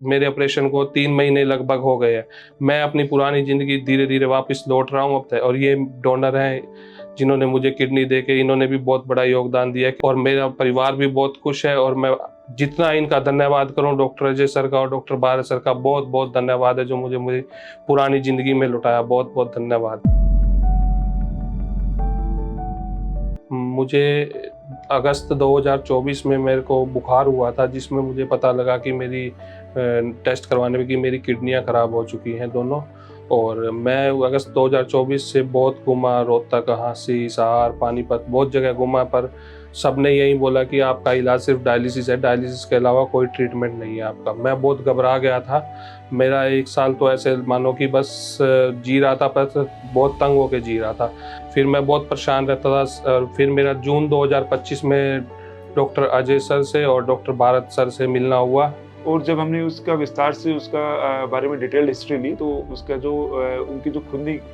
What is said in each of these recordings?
मेरे ऑपरेशन को 3 महीने लगभग हो गए हैं। मैं अपनी पुरानी ज़िंदगी धीरे-धीरे वापस लौट रहा हूँ अब तक, और ये डोनर हैं जिन्होंने मुझे किडनी दे के, इन्होंने भी बहुत बड़ा योगदान दिया है और मेरा परिवार भी बहुत खुश है। और मैं जितना इनका धन्यवाद करूँ, डॉक्टर अजय सर का और डॉक्टर भारत सर का बहुत-बहुत धन्यवाद है, जो मुझे मेरी पुरानी ज़िंदगी में लौटाया। बहुत-बहुत धन्यवाद। मुझे अगस्त 2024 में मेरे को बुखार हुआ था, जिसमें मुझे पता लगा कि मेरी टेस्ट करवाने में कि मेरी किडनियाँ ख़राब हो चुकी हैं दोनों। और मैं अगस्त 2024 से बहुत घूमा, रोहतक, हांसी, सहार, पानीपत, बहुत जगह घूमा, पर सबने यही बोला कि आपका इलाज सिर्फ डायलिसिस है, डायलिसिस के अलावा कोई ट्रीटमेंट नहीं है आपका। मैं बहुत घबरा गया था। मेरा 1 साल तो ऐसे मानो कि बस जी रहा था, पर बहुत तंग होके जी रहा था। फिर मैं बहुत परेशान रहता था। फिर मेरा जून 2025 में डॉक्टर अजय सर से और डॉक्टर भारत सर से मिलना हुआ। और जब हमने उसका विस्तार से उसका बारे में डिटेल्ड हिस्ट्री ली, तो उसका जो उनकी जो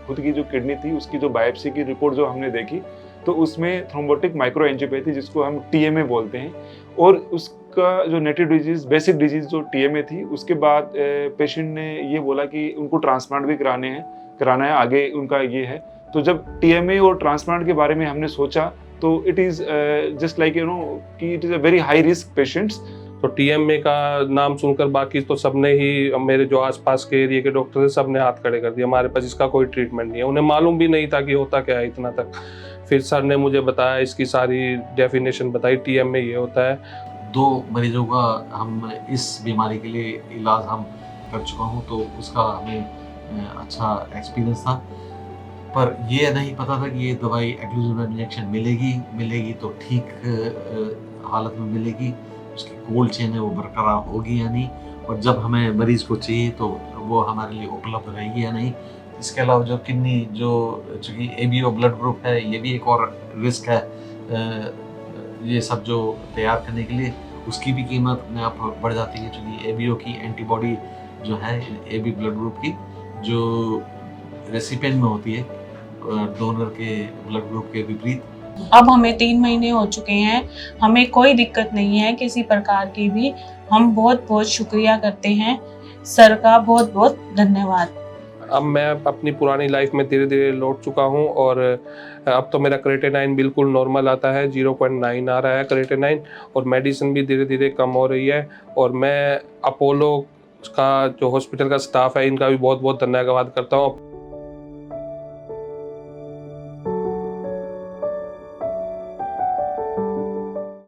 खुद की जो किडनी थी, उसकी जो बायोप्सी की रिपोर्ट जो हमने देखी, तो उसमें थ्रोम्बोटिक माइक्रोएंजियोपैथी, जिसको हम टीएमए बोलते हैं, और उसका जो नेटिव डिजीज़, बेसिक डिजीज़ जो टीएमए थी, उसके बाद पेशेंट ने ये बोला कि उनको ट्रांसप्लांट भी कराना है, आगे उनका ये है। तो जब टीएमए और ट्रांसप्लांट के बारे में हमने सोचा, तो इट इज़ जस्ट लाइक कि it is a very high risk patients. तो टीएमए का नाम सुनकर बाकी तो सबने ही, मेरे जो आसपास के एरिया के डॉक्टर थे, सबने हाथ खड़े कर दिए, हमारे पास इसका कोई ट्रीटमेंट नहीं है। उन्हें मालूम भी नहीं था कि होता क्या है इतना तक। फिर सर ने मुझे बताया, इसकी सारी डेफिनेशन बताई, टीएमए ये होता है। 2 मरीजों का हम इस बीमारी के लिए इलाज हम कर चुका हूँ, तो उसका हमें अच्छा एक्सपीरियंस था। पर ये नहीं पता था कि ये दवाई एक्लूसिव इंजेक्शन मिलेगी तो ठीक हालत में मिलेगी, उसकी कोल्ड चेन है वो बरकरार होगी या नहीं, और जब हमें मरीज़ को चाहिए तो वो हमारे लिए उपलब्ध रहेगी या नहीं। इसके अलावा जो किडनी चूँकि एबीओ ब्लड ग्रुप है, ये भी एक और रिस्क है ये सब जो तैयार करने के लिए, उसकी भी कीमत अपने आप बढ़ जाती है, क्योंकि एबीओ की एंटीबॉडी जो है एबी ब्लड ग्रुप की, जो रेसिपिएंट में होती है डोनर के ब्लड ग्रुप के विपरीत। अब हमें 3 महीने हो चुके हैं, हमें कोई दिक्कत नहीं है किसी प्रकार की भी। हम बहुत-बहुत शुक्रिया करते हैं, सर का बहुत-बहुत धन्यवाद। अब मैं अपनी पुरानी लाइफ में धीरे-धीरे लौट चुका हूँ, और अब तो मेरा क्रिएटिनिन बिल्कुल नॉर्मल आता है, 0.9 आ रहा है क्रिएटिनिन, और मेडिसिन भी धीरे-धीरे कम हो रही है। और मैं अपोलो का जो हॉस्पिटल का स्टाफ है, इनका भी बहुत-बहुत धन्यवाद करता हूँ।